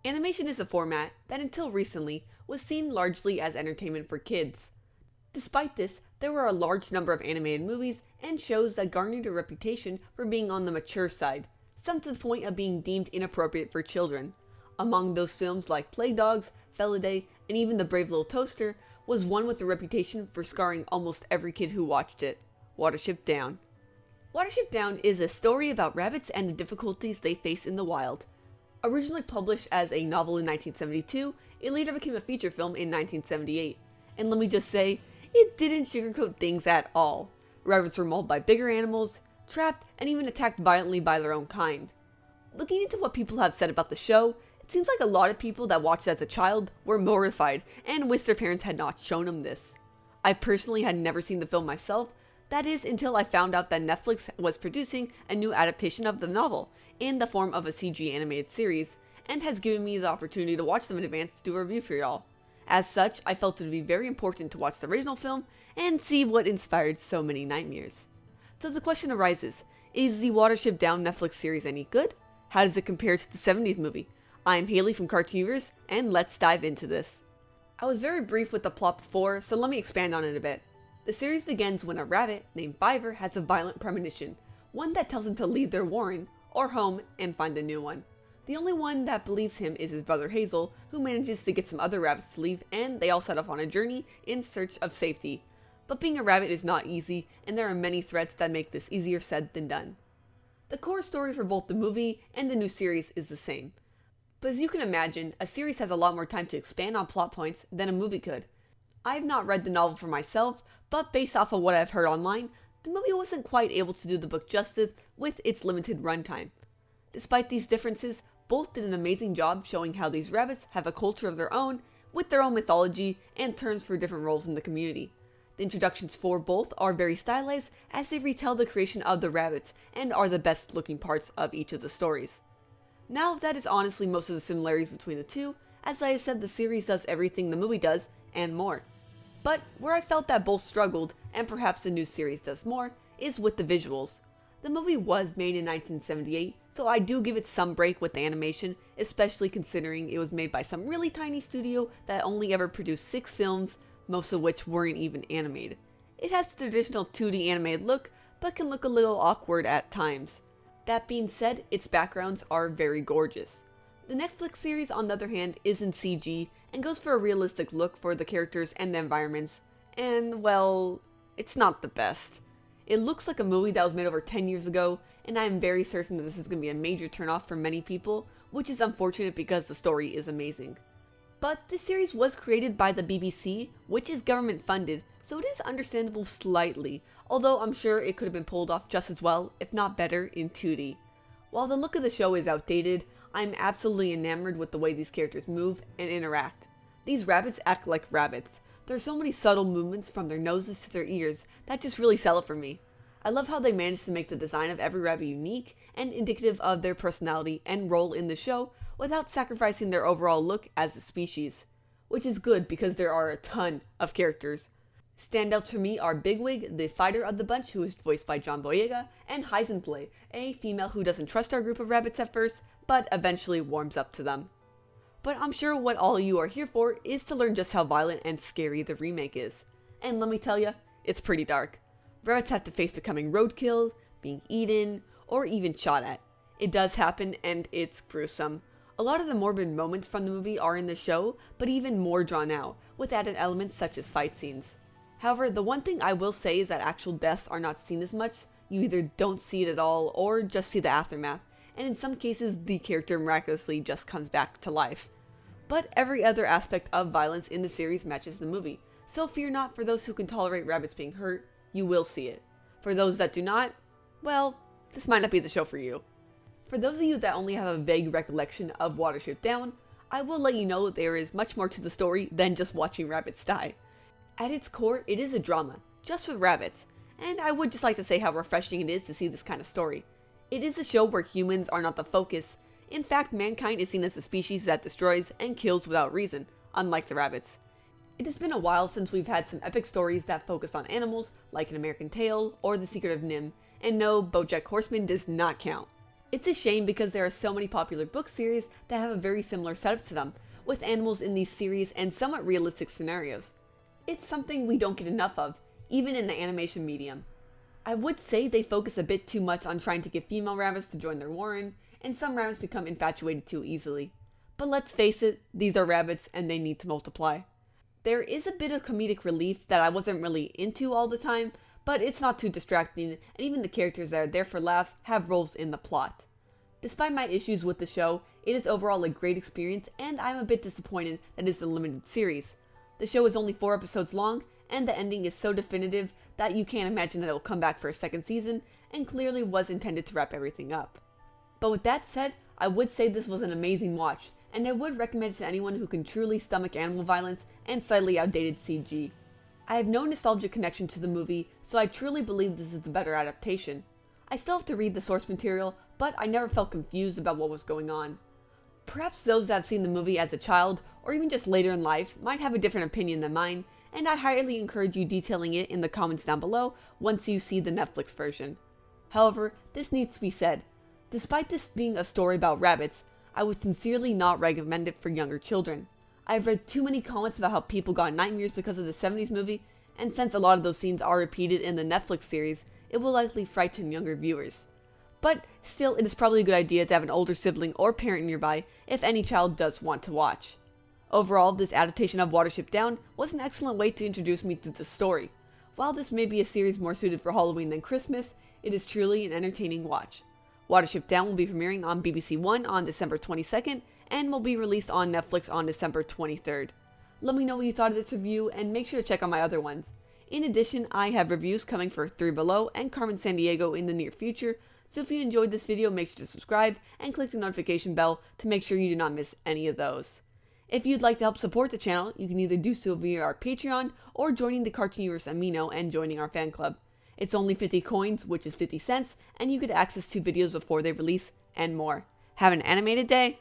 Animation is a format that until recently was seen largely as entertainment for kids. Despite this, there were a large number of animated movies and shows that garnered a reputation for being on the mature side, some to the point of being deemed inappropriate for children. Among those films like Play Dogs, Feliday, and even The Brave Little Toaster was one with a reputation for scarring almost every kid who watched it, Watership Down. Watership Down is a story about rabbits and the difficulties they face in the wild. Originally published as a novel in 1972, it later became a feature film in 1978. And let me just say, it didn't sugarcoat things at all. Rabbits were mauled by bigger animals, trapped, and even attacked violently by their own kind. Looking into what people have said about the show, it seems like a lot of people that watched it as a child were mortified and wished their parents had not shown them this. I personally had never seen the film myself, that is until I found out that Netflix was producing a new adaptation of the novel in the form of a CG animated series, and has given me the opportunity to watch them in advance to do a review for y'all. As such, I felt it would be very important to watch the original film and see what inspired so many nightmares. So the question arises, is the Watership Down Netflix series any good? How does it compare to the 70s movie? I'm Hailey from Cartoonverse, and let's dive into this. I was very brief with the plot before, so let me expand on it a bit. The series begins when a rabbit named Fiver has a violent premonition, one that tells him to leave their warren, or home, and find a new one. The only one that believes him is his brother Hazel, who manages to get some other rabbits to leave, and they all set off on a journey in search of safety. But being a rabbit is not easy, and there are many threats that make this easier said than done. The core story for both the movie and the new series is the same. But as you can imagine, a series has a lot more time to expand on plot points than a movie could. I have not read the novel for myself, but based off of what I've heard online, the movie wasn't quite able to do the book justice with its limited runtime. Despite these differences, both did an amazing job showing how these rabbits have a culture of their own, with their own mythology and terms for different roles in the community. The introductions for both are very stylized as they retell the creation of the rabbits and are the best looking parts of each of the stories. Now that is honestly most of the similarities between the two, as I have said the series does everything the movie does and more. But where I felt that both struggled, and perhaps the new series does more, is with the visuals. The movie was made in 1978, so I do give it some break with the animation, especially considering it was made by some really tiny studio that only ever produced 6 films, most of which weren't even animated. It has the traditional 2D animated look, but can look a little awkward at times. That being said, its backgrounds are very gorgeous. The Netflix series, on the other hand, is in CG and goes for a realistic look for the characters and the environments, and well, it's not the best. It looks like a movie that was made over 10 years ago, and I am very certain that this is going to be a major turnoff for many people, which is unfortunate because the story is amazing. But this series was created by the BBC, which is government funded, so it is understandable slightly, although I'm sure it could have been pulled off just as well, if not better, in 2D. While the look of the show is outdated, I'm absolutely enamored with the way these characters move and interact. These rabbits act like rabbits. There are so many subtle movements from their noses to their ears that just really sell it for me. I love how they managed to make the design of every rabbit unique and indicative of their personality and role in the show without sacrificing their overall look as a species. Which is good because there are a ton of characters. Standouts for me are Bigwig, the fighter of the bunch, who is voiced by John Boyega, and Heisenflay, a female who doesn't trust our group of rabbits at first, but eventually warms up to them. But I'm sure what all of you are here for is to learn just how violent and scary the remake is. And let me tell you, it's pretty dark. Rabbits have to face becoming roadkill, being eaten, or even shot at. It does happen, and it's gruesome. A lot of the morbid moments from the movie are in the show, but even more drawn out, with added elements such as fight scenes. However, the one thing I will say is that actual deaths are not seen as much. You either don't see it at all, or just see the aftermath, and in some cases the character miraculously just comes back to life. But every other aspect of violence in the series matches the movie, so fear not. For those who can tolerate rabbits being hurt, you will see it. For those that do not, well, this might not be the show for you. For those of you that only have a vague recollection of Watership Down, I will let you know there is much more to the story than just watching rabbits die. At its core, it is a drama, just with rabbits, and I would just like to say how refreshing it is to see this kind of story. It is a show where humans are not the focus. In fact, mankind is seen as a species that destroys and kills without reason, unlike the rabbits. It has been a while since we've had some epic stories that focused on animals, like An American Tail or The Secret of Nim, and no, BoJack Horseman does not count. It's a shame because there are so many popular book series that have a very similar setup to them, with animals in these series and somewhat realistic scenarios. It's something we don't get enough of, even in the animation medium. I would say they focus a bit too much on trying to get female rabbits to join their warren, and some rabbits become infatuated too easily. But let's face it, these are rabbits and they need to multiply. There is a bit of comedic relief that I wasn't really into all the time, but it's not too distracting, and even the characters that are there for laughs have roles in the plot. Despite my issues with the show, it is overall a great experience, and I'm a bit disappointed that it's a limited series. The show is only 4 episodes long, and the ending is so definitive that you can't imagine that it will come back for a second season, and clearly was intended to wrap everything up. But with that said, I would say this was an amazing watch, and I would recommend it to anyone who can truly stomach animal violence and slightly outdated CG. I have no nostalgic connection to the movie, so I truly believe this is the better adaptation. I still have to read the source material, but I never felt confused about what was going on. Perhaps those that have seen the movie as a child, or even just later in life, might have a different opinion than mine, and I highly encourage you detailing it in the comments down below once you see the Netflix version. However, this needs to be said. Despite this being a story about rabbits, I would sincerely not recommend it for younger children. I've read too many comments about how people got nightmares because of the 70s movie, and since a lot of those scenes are repeated in the Netflix series, it will likely frighten younger viewers. But still, it is probably a good idea to have an older sibling or parent nearby if any child does want to watch. Overall, this adaptation of Watership Down was an excellent way to introduce me to the story. While this may be a series more suited for Halloween than Christmas, it is truly an entertaining watch. Watership Down will be premiering on BBC One on December 22nd, and will be released on Netflix on December 23rd. Let me know what you thought of this review, and make sure to check out my other ones. In addition, I have reviews coming for Three Below and Carmen Sandiego in the near future, so if you enjoyed this video, make sure to subscribe and click the notification bell to make sure you do not miss any of those. If you'd like to help support the channel, you can either do so via our Patreon or joining the Cartoon Universe Amino and joining our fan club. It's only 50 coins, which is 50 cents, and you get access to videos before they release and more. Have an animated day!